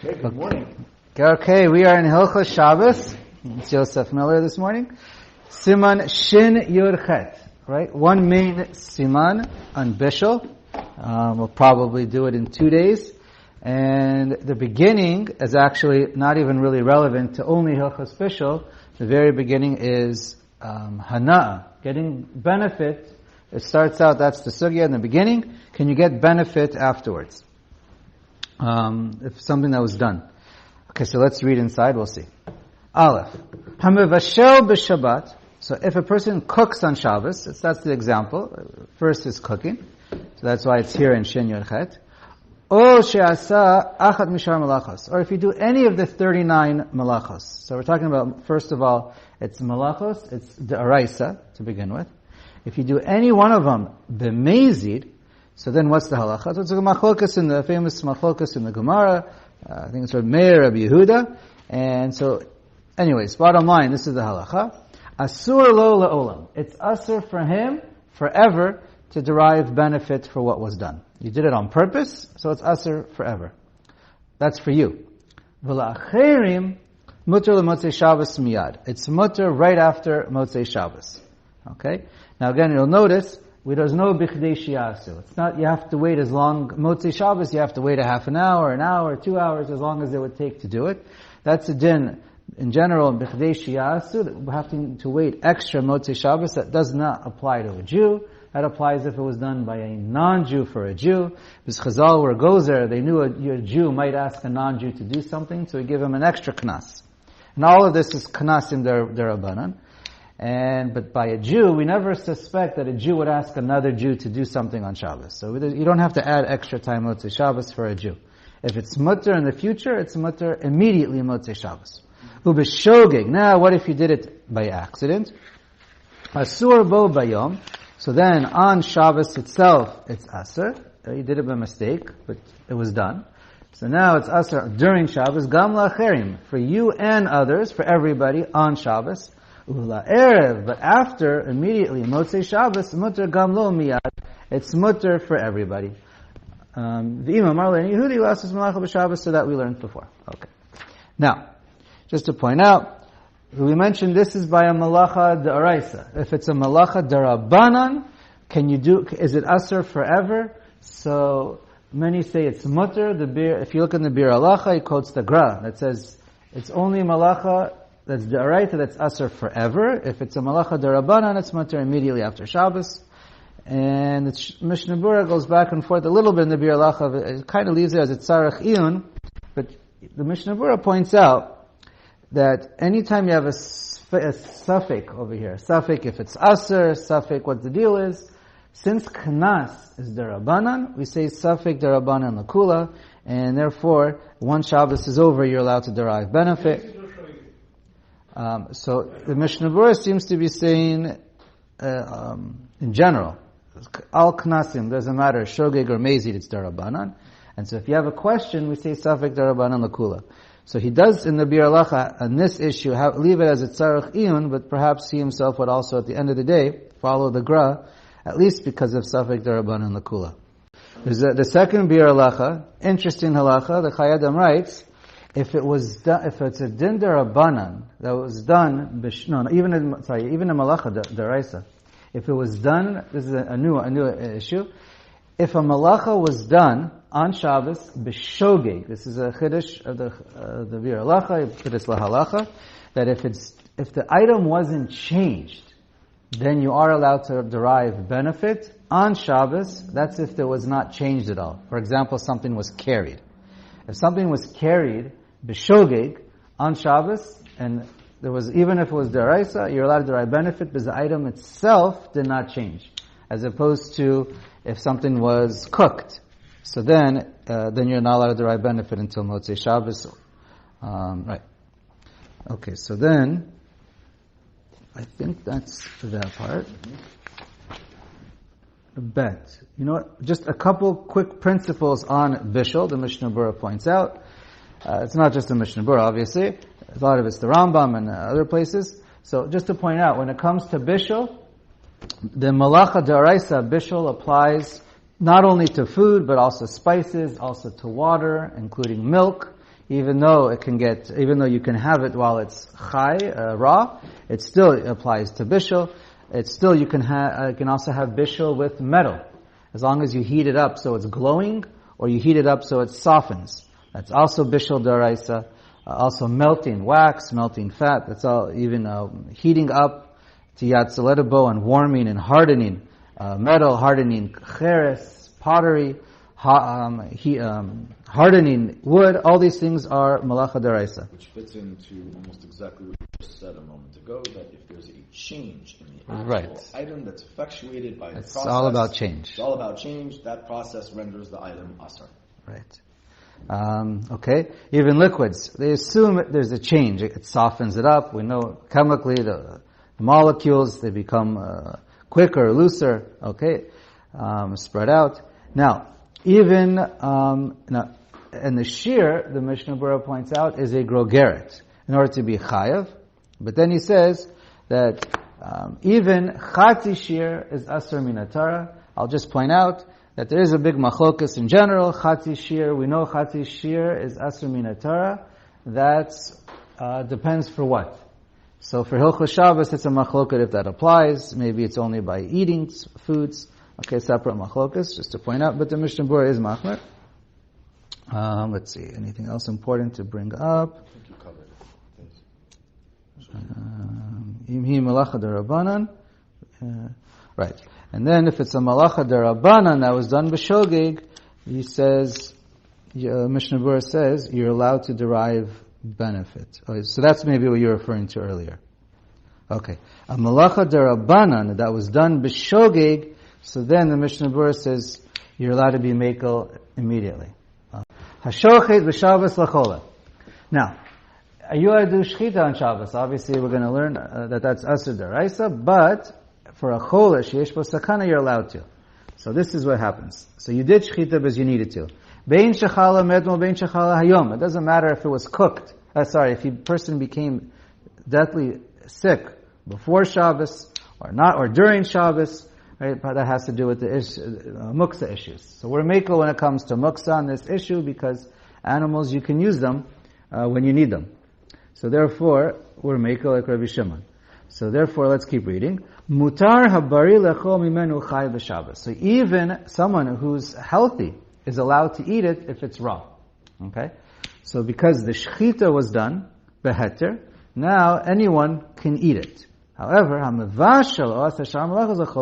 Okay, good morning. Okay, we are in Hilchos Shabbos. It's Yosef Miller this morning. Siman Shin Yud Chet. Right? One main siman on Bishul. We'll probably do it in 2 days. And the beginning is actually not even really relevant to only Hilchos Bishul. The very beginning is Hana'ah, getting benefit. It starts out, that's the sugya in the beginning. Can you get benefit afterwards? If something that was done. Okay, so let's read inside, we'll see. Aleph. Hamevashel b'Shabbat. So if a person cooks on Shabbos, that's the example. First is cooking. So that's why it's here in Shin Yud Chet. O she'asa achat mishar malachos. Or if you do any of the 39 malachos. So we're talking about, first of all, it's malachos, it's Deraisa to begin with. If you do any one of them, b'mezid, so then what's the halacha? So it's a machlokas in the famous machlokas in the Gemara. I think it's Rabbi Meir, Rabbi Yehuda. And so, anyways, bottom line, this is the halacha. Asur lo la'olam. It's asur for him forever to derive benefit for what was done. You did it on purpose, so it's asur forever. That's for you. V'la'acherim mutter le'motzei Shabbos miyad. It's mutter right after motzei Shabbos. Okay? Now again, you'll notice, there's no bichdei shi'asu. It's not, you have to wait as long, motzei Shabbos, you have to wait a half an hour, 2 hours, as long as it would take to do it. That's a din. In general, in bichdei shi'asu, having to wait extra motzei Shabbos, that does not apply to a Jew. That applies if it was done by a non-Jew for a Jew. Because Chazal were gozer, they knew a Jew might ask a non-Jew to do something, so we give him an extra knas. And all of this is knas in their Rabbanan. But by a Jew, we never suspect that a Jew would ask another Jew to do something on Shabbos. So you don't have to add extra time motzei Shabbos for a Jew. If it's mutter in the future, it's mutter immediately motzei Shabbos. Ubeshogeg. Now, what if you did it by accident? Asur bo bayom. So then, on Shabbos itself, it's asur. You did it by mistake, but it was done. So now it's asur during Shabbos. Gam la'acherim. For you and others, for everybody, on Shabbos. Ula erev, but after, immediately, motzei Shabbos, mutter gam lo miyad. It's mutter for everybody. V'imam arlein Yehudi lasos malacha b'Shabbos, so that we learned before. Okay. Now, just to point out, we mentioned this is by a malacha d'oraisa. If it's a malacha d'rabanan, is it asur forever? So, many say it's mutter. If you look in the Bir Halacha, he quotes the Gra, that says, it's only malacha that's d'oraita, that's asur forever. If it's a malacha d'rabanan, it's mutter immediately after Shabbos. And the Mishnah Berurah goes back and forth a little bit in the Bir Halacha. It kind of leaves it as it's tzarech iyun, but the Mishnah Berurah points out that anytime you have a suffix over here, suffix if it's asur, suffix what the deal is, since knas is d'rabanan, we say suffix d'rabanan l'kula, and therefore, once Shabbos is over, you're allowed to derive benefit. So the Mishnah Berurah seems to be saying, in general, al knasim, doesn't matter, shogeg or mezid, it's d'rabanan. And so if you have a question, we say suffix d'rabanan l'kula. So he does in the Bir Halacha on this issue leave it as a tzarech iyun, but perhaps he himself would also at the end of the day follow the Gra, at least because of suffix d'rabanan l'kula. There's the second Bir Halacha, interesting halacha. The Chayei Adam writes, if it's a din d'rabanan that was done, even a malacha d'oraisa, if it was done, this is a new issue. If a malacha was done on Shabbos, b'shogeg, this is a chiddush of the Bir Halacha, chiddush lahalacha, that if the item wasn't changed, then you are allowed to derive benefit on Shabbos. That's if it was not changed at all. For example, something was carried. If something was carried b'shogeg on Shabbos, and there was, even if it was deraisa, you're allowed to derive benefit because the item itself did not change, as opposed to if something was cooked. So then you're not allowed to derive benefit until motzei Shabbos. Right. Okay, so then, I think that's that part. Bet. You know what? Just a couple quick principles on Bishul, the Mishnah Berurah points out. It's not just the Mishnah Berurah, obviously. A lot of it's the Rambam and other places. So just to point out, when it comes to Bishul, the malacha d'oraisa Bishul applies not only to food, but also spices, also to water, including milk. even though you can have it while it's chai, raw, it still applies to bishul. You can also have bishul with metal, as long as you heat it up so it's glowing, or you heat it up so it softens. That's also bishul d'oraisa. Also melting wax, melting fat. That's all. Even heating up to yatzaledabo and warming and hardening metal, hardening cheres, pottery, hardening wood. All these things are malacha d'oraisa. Which fits into almost exactly what you just said a moment ago, that if there's a change in the actual item that's effectuated by the process, it's all about change. It's all about change. That process renders the item asar. Right. Okay. Even liquids, they assume there's a change. It softens it up. We know chemically the molecules, they become quicker, looser. Okay. Spread out. Now, even and the shear, the Mishnah Berurah points out, is a grogeret in order to be chayav. But then he says that even chatzi shear is asur minatara. I'll just point out that there is a big machlokas in general. Chatzi shear, we know chatzi shear is asur minatara. That depends for what. So for Hilchos Shabbos, it's a machlokat if that applies. Maybe it's only by eating foods. Okay, separate machlokas, just to point out. But the Mishnah Berurah is machmer. Let's see, anything else important to bring up? I think you covered it. Imhi malacha derabanan. Right. And then if it's a malacha derabanan that was done b'shogeg, he says, Mishnah Berurah says, you're allowed to derive benefit. Okay, so that's maybe what you're referring to earlier. Okay. A malacha derabanan that was done b'shogeg, so then the Mishnah Berurah says, you're allowed to be mekel immediately. Hashochet b'Shabbos lachola. Now, you are to do shchita on Shabbos. Obviously, we're going to learn that that's asur d'oraisa, but for a chola, sheyesh bo sakana, you're allowed to. So this is what happens. So you did shchita because you needed to. Bein shechala medmo, bein shechala hayom. It doesn't matter if it was cooked. If a person became deathly sick before Shabbos, or not, or during Shabbos, right? But that has to do with the muksa issues. So we're mekel when it comes to muksa on this issue because animals, you can use them when you need them. So therefore, we're mekel like Rabbi Shimon. So therefore, let's keep reading. Mutar habari lechol mimenu chai b'Shabbos. So even someone who's healthy is allowed to eat it if it's raw. Okay? So because the shechita was done, beheter, now anyone can eat it. However,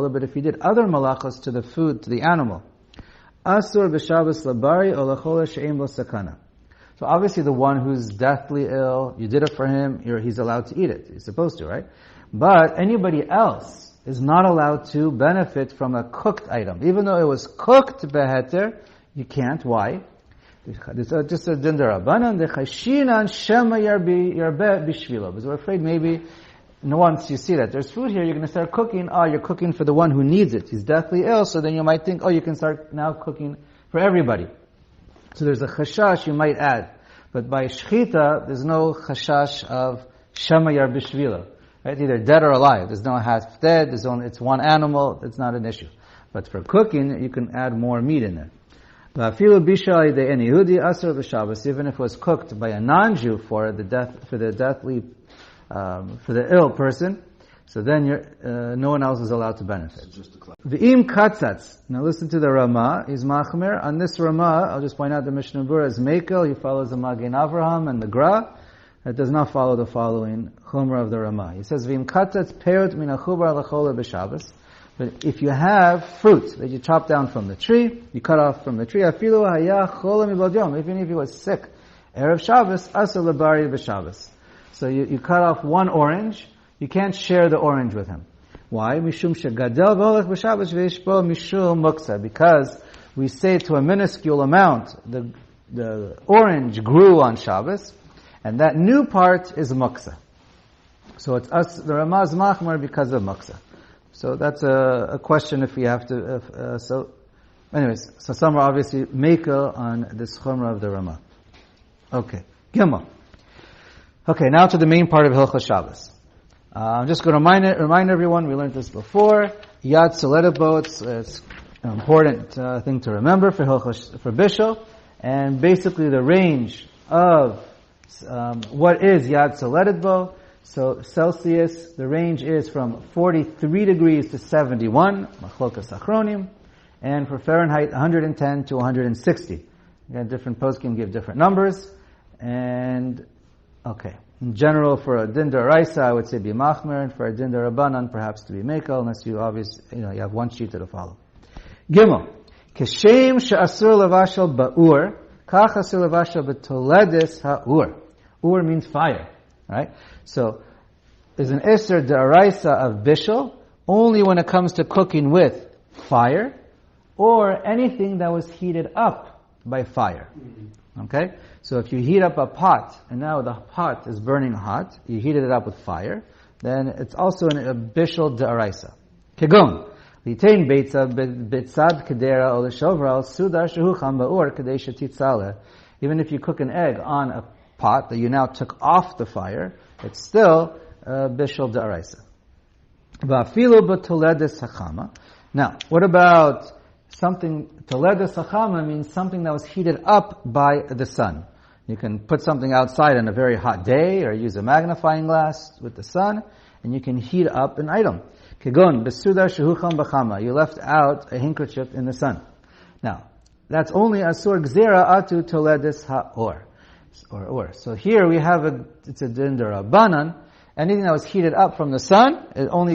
but if you did other malachos to the food, to the animal, asur b'Shabbos labari o lechol she'em lo sakana. So obviously the one who's deathly ill, you did it for him, he's allowed to eat it. He's supposed to, right? But anybody else is not allowed to benefit from a cooked item. Even though it was cooked beheter, you can't. Why? Just a din d'Rabbanan, the chashinan shema yarbe bishvilo. Because we're afraid maybe once you see that there's food here, you're going to start cooking. You're cooking for the one who needs it. He's deathly ill, so then you might think, you can start now cooking for everybody. So there's a chashash you might add. But by shchita, there's no chashash of shema yarbe bishvilo. Right? Either dead or alive. There's no half dead, it's one animal, it's not an issue. But for cooking, you can add more meat in there. Even if it was cooked by a non-Jew for the ill person, so then no one else is allowed to benefit. V'im katzatz. Now listen to the Ramah. He's machmer. On this Ramah, I'll just point out the Mishnah Berurah is mekel. He follows the Magen Avraham and the Gra. It does not follow the following chumrah of the Ramah. He says, "V'im katzatz peot min achubar lechola b'Shabbos." But if you have fruit that you chop down from the tree, you cut off from the tree, afilu haya chola mibad yom. Even if he was sick, erev Shabbos asur lebari b'Shabbos. So you cut off one orange, you can't share the orange with him. Why? Mishum shegadel v'olech b'Shabbos v'yishbo mishum muksa. Because we say to a minuscule amount, the orange grew on Shabbos, and that new part is muksa. So it's us, the Ramaz machmer because of muksa. So that's a question if we have to, so some are obviously mekel on this chumrah of the Ramah. Okay. Gimel. Okay, now to the main part of Hilchos Shabbos. I'm just going to remind everyone, we learned this before. Yad Soledabo, it's an important thing to remember for Bishul. And basically the range of what is Yad Soledet Bo. So Celsius, the range is from 43 degrees to 71, Machlokas Achronim, and for Fahrenheit, 110 to 160. Again, different poskim give different numbers, and okay. In general, for a din d'oraisa, I would say be machmer, and for a din d'rabanan, perhaps to be mekel, unless you you have one sheet to follow. Gimel, Keshem she'asur levashal ba'ur, kach asur levashal b'toledis ha'ur. Ur means fire, right? So, there's an iser d'oraisa of bishul, only when it comes to cooking with fire, or anything that was heated up by fire. Okay? So if you heat up a pot, and now the pot is burning hot, you heated it up with fire, then it's also a bishul d'oraisa. Kegon, litain beitza b'tzad kedera o l'shovral sudar shehu cham ba'ur kadei shetitzaleh. Even if you cook an egg on a pot that you now took off the fire, it's still bishul d'oraisa. Va'afilu b'toledes hachama. Now, what about something, toledes hachama means something that was heated up by the sun. You can put something outside on a very hot day, or use a magnifying glass with the sun, and you can heat up an item. Kegon, besudar shehucham b'chama. You left out a handkerchief in the sun. Now, that's only asur gzera atu toledes ha'or. Or. So here we have it's a din d'rabanan. Anything that was heated up from the sun, it's only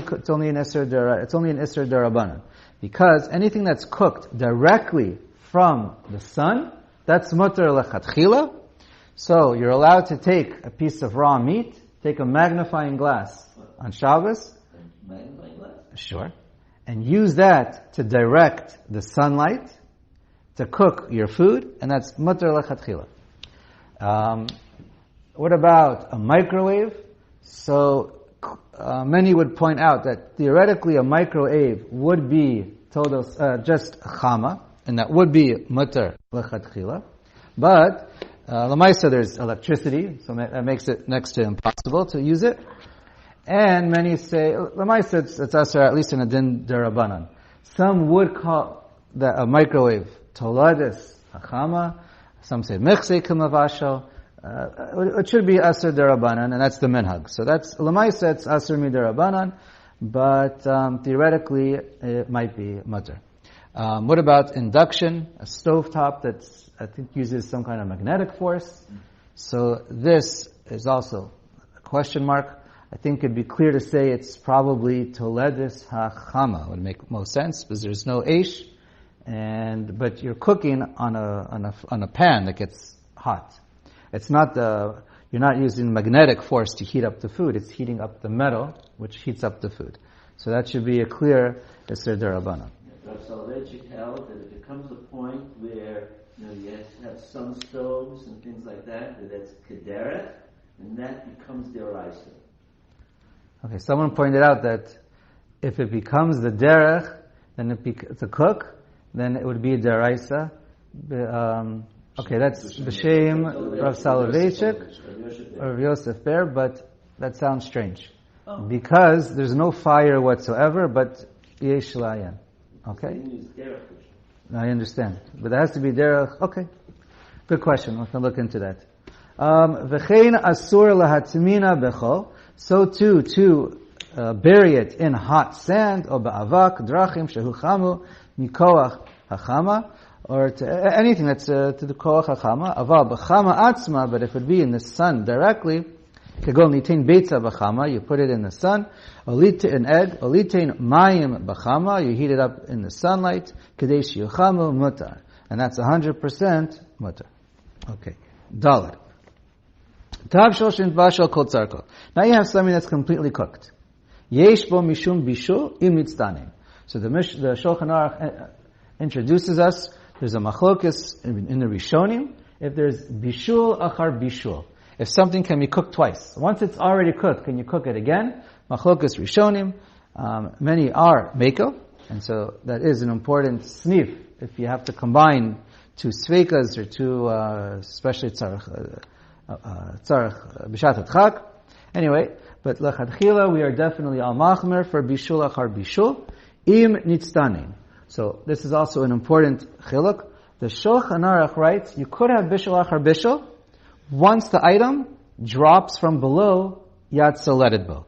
an iser d'rabanan. Because anything that's cooked directly from the sun, that's mutter lechatchila. So you're allowed to take a piece of raw meat, take a magnifying glass on Shabbos. Magnifying glass? Sure. And use that to direct the sunlight to cook your food, and that's mutter lechatchila. What about a microwave? So many would point out that theoretically a microwave would be just chama, and that would be mutter lechatchila. But Lamaisa, there's electricity, so that makes it next to impossible to use it. And many say, Lamaisa, it's asar, at least in a din d'rabanan. Some would call that a microwave toledes hachama. Some say mechse kamavashal. It should be asar d'rabanan, and that's the minhag. So that's Lamaisa, it's asar mi d'rabanan, but theoretically it might be mutter. What about induction? A stovetop that's, I think, uses some kind of magnetic force. So this is also a question mark. I think it'd be clear to say it's probably toledis hachama. Would make most sense because there's no eish, but you're cooking on a pan that gets hot. It's not you're not using magnetic force to heat up the food. It's heating up the metal, which heats up the food. So that should be a clear iser d'rabanan. Rav Soloveitchik held that if it comes to a point where you have sun stoves and things like that's kederet, and that becomes deraisa. Okay, someone pointed out that if it becomes the derech, then it's a cook, then it would be deraisa. Okay, that's b'shem Rav Soloveitchik or Yosef Miller, but that sounds strange. Because there's no fire whatsoever, but yesh layan. Okay? I understand. But there has to be derech. Okay. Good question. We can look into that. V'chein asur lahatmina becho. So too, to bury it in hot sand, or ba'avak, drachim, shehu chamu, mikoach hachama, or to anything that's to the koach hachama. Aval b'chama atzma, but if it be in the sun directly, kegon litain beitza b'chama, you put it in the sun. An egg, olitain mayim b'chama, you heat it up in the sunlight. Kadesh yuchamu mutar, and that's 100% mutar. Okay, dalet. Tav shoshin bashal kol tzarko. Now you have something that's completely cooked. Yesh bo mishum bishul im nitzdanim. So the Shulchan Aruch introduces us. There's a machlokas in the Rishonim. If there's bishul achar bishul, if something can be cooked twice, once it's already cooked, can you cook it again? Machlokas Rishonim. Many are mekel, and so that is an important snif. If you have to combine two sveikas or two, especially tzarech b'shat chak. Anyway, but lechadchila we are definitely al machmer for bishul achar bishul im nitzdanim. So this is also an important chiluk. The Shulchan Aruch writes you could have bishul achar bishul, once the item drops from below Yatsa Ledidbo.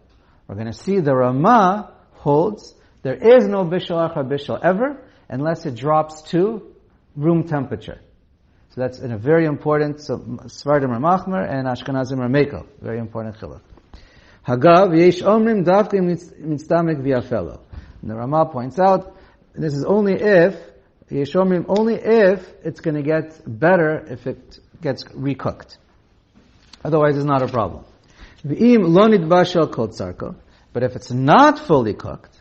We're going to see the Ramah holds there is no bishul achar bishul ever unless it drops to room temperature. So that's in a very important, so Sfardim are Machmer and Ashkenazim are Mekel. Very important chiluk. Hagav, yesh omrim davkim mitzdamek v'yafelo. And the Ramah points out, this is only if, yesh omrim, only if it's going to get better if it gets recooked. Otherwise it's not a problem. V'im lo nidbashal kol tzarko. But if it's not fully cooked,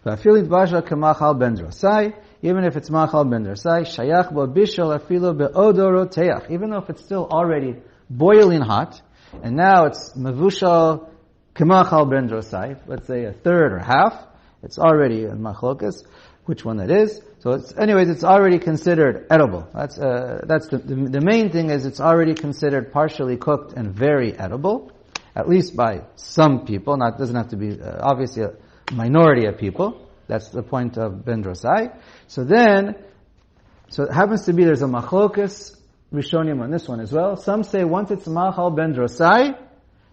v'afil nidbashal k'machal ben drosai, even if it's machal ben drosai, shayach bo bishol afilo be'odoroteach. Even though if it's still already boiling hot, and now it's mavushal k'machal ben drosai, let's say a third or half, it's already a machlokas, which one that is. So it's already considered edible. That's the main thing is it's already considered partially cooked and very edible, at least by some people. Not doesn't have to be obviously a minority of people. That's the point of Ben Drosai. So it happens to be there's a machlokas rishonim on this one as well. Some say once it's machal Ben Drosai,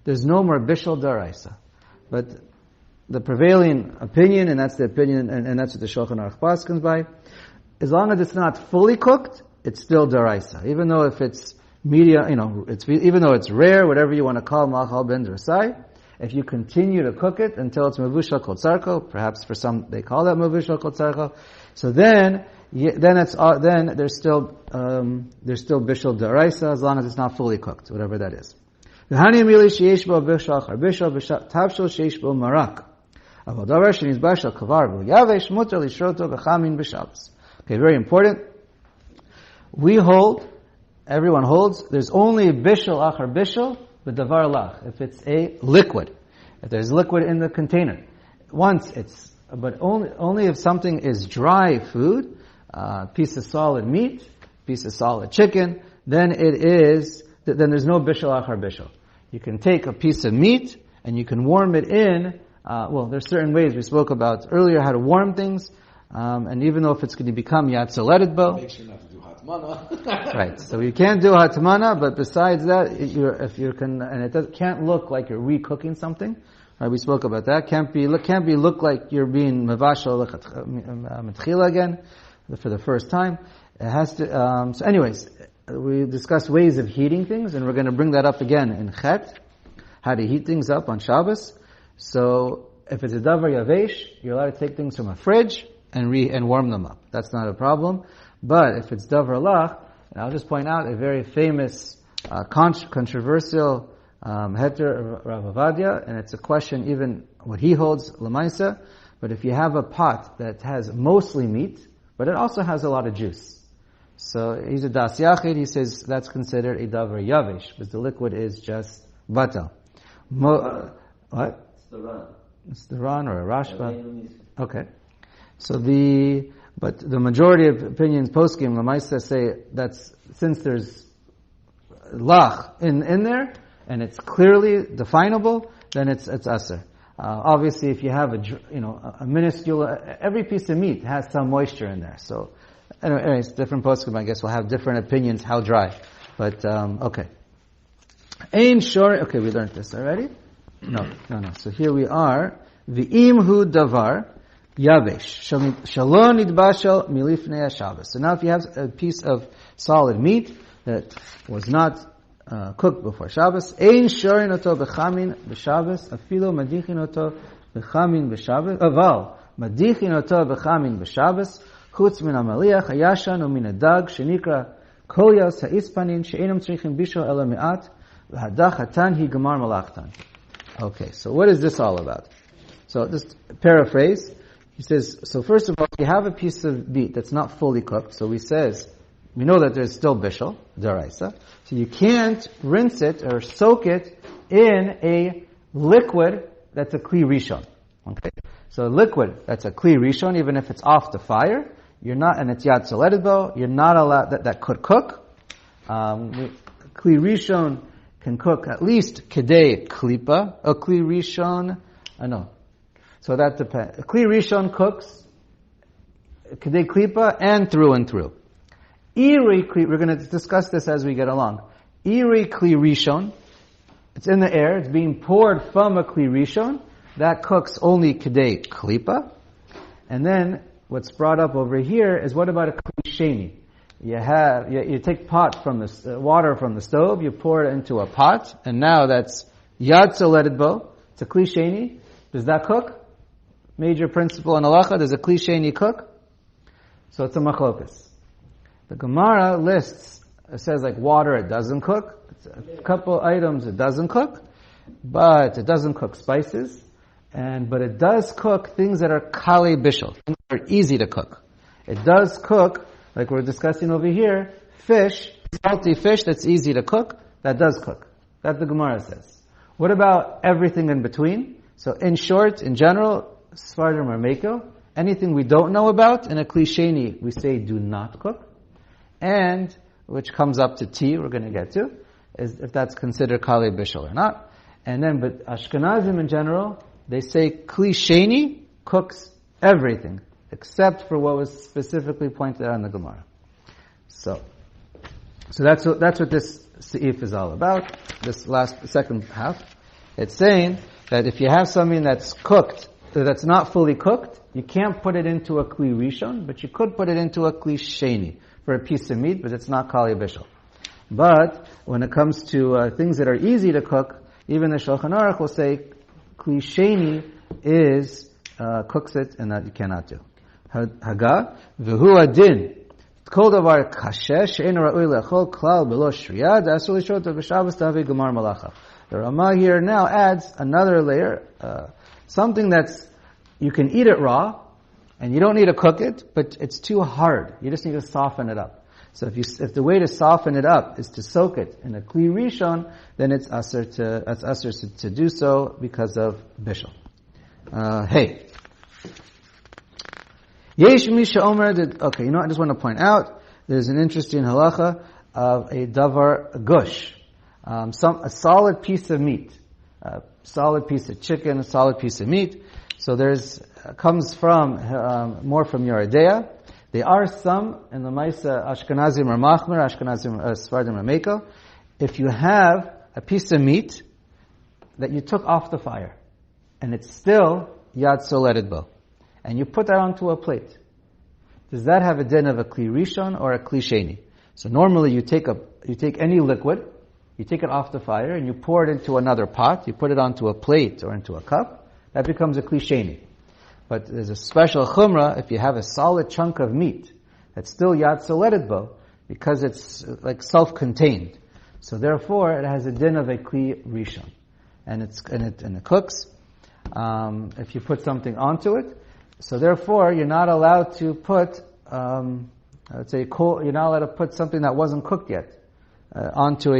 there's no more bishul daraisa. But the prevailing opinion, and that's the opinion, and that's what the Shulchan Aruch paskins by, as long as it's not fully cooked, it's still daraisa. Even though if it's media, even though it's rare, whatever you want to call machal ben drosai, if you continue to cook it until it's mavushal kol tzarko, perhaps for some they call that mavushal kol tzarko, so then there's still bishul daraisa as long as it's not fully cooked, whatever that is. V'hani mili sheyesh bo bishul achar bishul tavshul sheyesh bo marak. Okay, very important. Everyone holds, there's only bishul achar bishul, but davar lach, if it's a liquid. If there's liquid in the container. But only if something is dry food, piece of solid meat, piece of solid chicken, then there's no bishul achar bishul. You can take a piece of meat, and you can warm it in. There's certain ways we spoke about earlier how to warm things, and even though if it's going to become yatsa ledidbo, make sure not to do hatmana. Right. So you can't do hatmana, but besides that, it can't look like you're recooking something. Right? We spoke about that. Can't look like you're being mevashal mitchila again for the first time. It has to. So, anyways, we discussed ways of heating things, and we're going to bring that up again in Chet, how to heat things up on Shabbos. So, if it's a davar yavesh, you're allowed to take things from a fridge and warm them up. That's not a problem. But if it's davar lach, and I'll just point out a very famous, controversial heter of Rav Avadia, and it's a question even what he holds lamaisa. But if you have a pot that has mostly meat, but it also has a lot of juice, so he's a das yachid. He says that's considered a davar yavesh, because the liquid is just batal. What? It's the Ran or a Rashba. Okay. So but the majority of opinions poskim Lamaisa say that's since there's lach in there and it's clearly definable, then it's aser. Obviously, if you have a minuscule, every piece of meat has some moisture in there. So, anyways, different poskim I guess will have different opinions how dry. But okay. Ein shor. Okay, we learned this already. No. So here we are. V'im hu davar yavesh shalom nidbashal milifnei Shabbos. So now, if you have a piece of solid meat that was not cooked before Shabbos, ein shorin oto b'chamin b'Shabbos, afilo madichin oto b'chamin b'Shabbos. Aval madichin oto b'chamin b'Shabbos, chutz min hamaliach hayashan u'min hadag shenikra kol yos ha'ispanin she'enam tzrichim bishol ela me'at v'hadach hatan hi gemar malachtan. Okay, so what is this all about? So just paraphrase. He says, so first of all, you have a piece of meat that's not fully cooked. So we know that there's still bishul, daraisa. So you can't rinse it or soak it in a liquid that's a kli rishon. Okay, so a liquid that's a kli rishon, even if it's off the fire, you're not, and it's yatsa ledidbo, you're not allowed, that could cook. Kli rishon can cook at least kedei klipa, a kli rishon, no. So that depends. A kli rishon cooks kedei klipa and through. Iri kli, we're going to discuss this as we get along. Iri Kli Rishon, it's in the air, it's being poured from a Kli Rishon, that cooks only Kedei Klipa. And then, what's brought up over here is what about a Kli Sheni? You take pot from the water from the stove, you pour it into a pot, and now that's Yad Soleted Bo, it's a Kli Sheni. Does that cook? Major principle in halacha, does a Kli Sheni cook? So it's a machlokas. The Gemara lists, it says like water, it doesn't cook. It's a couple items it doesn't cook, but it doesn't cook spices, but it does cook things that are kali bishul, things that are easy to cook. It does cook, like we're discussing over here, fish, salty fish that's easy to cook, that does cook. That the Gemara says. What about everything in between? So in short, in general, Sfardim or Meiko, anything we don't know about, in a Kli Sheni, we say do not cook. And, which comes up to tea, we're going to get to, is if that's considered Kali Bishul or not. And then, but Ashkenazim in general, they say Kli Sheni cooks everything, except for what was specifically pointed out in the Gemara. So that's what this Seif is all about, this second half. It's saying that if you have something that's cooked, that's not fully cooked, you can't put it into a Kli Rishon, but you could put it into a Kli Sheni for a piece of meat, but it's not Kali Bishul. But when it comes to things that are easy to cook, even the Shulchan Aruch will say Kli Sheni cooks it, and that you cannot do. Haga v'hu adin kol davar kasher she'en ra'ui lechol klal below shriya da'asur lishot b'Shabbos ta'avei gemar malacha. The Ramah here now adds another layer, something that's you can eat it raw, and you don't need to cook it, but it's too hard. You just need to soften it up. So if the way to soften it up is to soak it in a Kli Rishon, then it's asur to do so because of bishul. Hey. Yesh misha omer okay, I just want to point out, there's an interesting halacha of a davar gush. A solid piece of meat. A solid piece of chicken, a solid piece of meat. So comes from, more from Yeridea. There are some in the Maisa Ashkenazim or Machmer, Ashkenazim Sfardim or Meiko. If you have a piece of meat that you took off the fire, and it's still Yad Soleted Bo, and you put that onto a plate, does that have a din of a Kli Rishon or a Kli Sheni? So normally you take any liquid, you take it off the fire, and you pour it into another pot, you put it onto a plate or into a cup, that becomes a Kli Sheni. But there's a special chumrah if you have a solid chunk of meat that's still Yad Soleted Bo, because it's like self-contained. So therefore, it has a din of a Kli Rishon, and it cooks. If you put something onto it, so therefore you're not allowed to put, you're not allowed to put something that wasn't cooked yet onto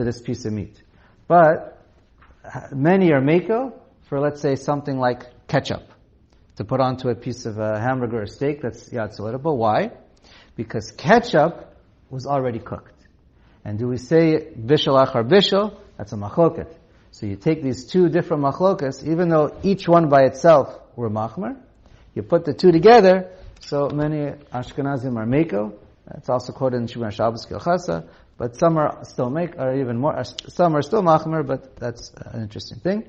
this piece of meat. But many are meiko for, let's say, something like ketchup to put onto a piece of a hamburger or steak that's Yad Soleted Bo. Why? Because ketchup was already cooked. And do we say bishul achar bishul? That's a machloket. So you take these two different machlokas, even though each one by itself were machmer, you put the two together, so many Ashkenazim are meiko. It's also quoted in Shulchan Shabbos Kilchasa, but some are still some are still machmer, but that's an interesting thing.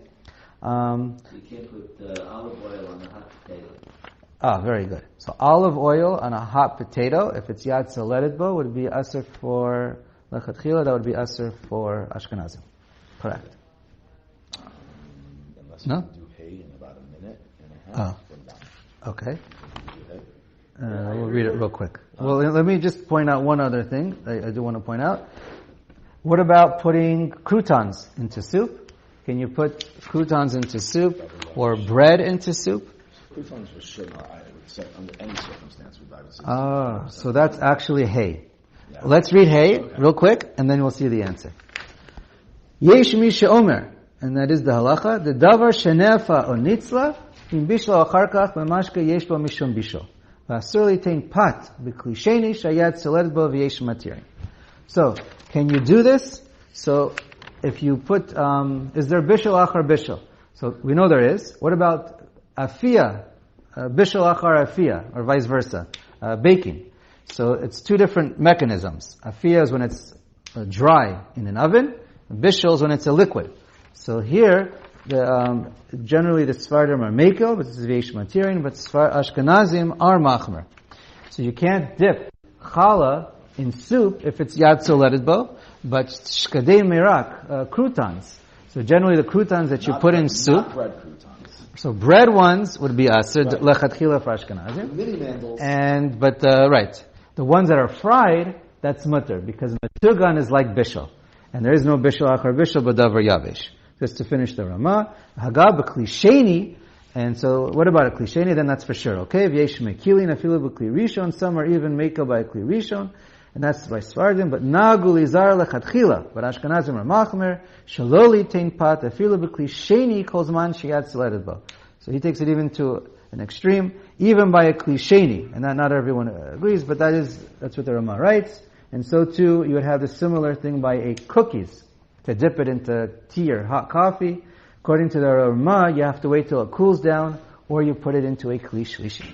You can't put olive oil on a hot potato. Very good. So olive oil on a hot potato, if it's Yad Soleted Bo, would be asur for lechatchila, that would be asur for Ashkenazim. Correct. Unless you do hay in about a minute and a half. Okay. We'll read it real quick. Well, let me just point out one other thing I do want to point out. What about putting croutons into soup? Can you put croutons into soup or bread into soup? Croutons for sure, I would say, under any circumstance, I would say. So that's actually hay. Yeah. Let's read hay real quick, and then we'll see the answer. Yesh misha omer, and that is the halacha, the davar shenefa o nitzla, im bishlo achar kach memashka yesh bo mishum bishlo. V'asur litain pat b'kli sheni shayad soledet bo v'yesh matirin. So, can you do this? So, if you put, is there bishul achar bishul? So we know there is. What about afia, bishul achar afia, or vice versa, baking? So it's two different mechanisms. Afia is when it's dry in an oven. Bishul is when it's a liquid. So here, generally the Sfardim are Mekel, but this is Veish Matirin, but Ashkenazim are Machmer. So you can't dip challah in soup if it's Yad Soleted Bo, but Shkadei Mirak, croutons. So generally the croutons that you put in soup. Not bread croutons. So bread ones would be Aser, Lechatchila for Ashkenazim. Mini mandals. Right. The ones that are fried, that's mutter, because Matugan is like Bishul. And there is no Bishul Achar Bishul, but Davar Yavish. Just to finish the Ramah, Hagab B'Kli, and so what about a Kli Sheni? Then that's for sure, okay? V'yesh Mekilin, Afilu B'Kli Rishon, some are even Meka by Kli Rishon, and that's by Sfardim, but Nagu Lizar Lechatchila, but Ashkenazim are Machmer, Shaloli Tein Pat, Afilu B'Kli Sheni, Kozman Shiyad Seleted Bo. So he takes it even to an extreme, even by a Kli Sheni, and not everyone agrees, but that's what the Ramah writes, and so too, you would have the similar thing by a cookies, to dip it into tea or hot coffee. According to the Ramah, you have to wait till it cools down, or you put it into a Kli Shlishi.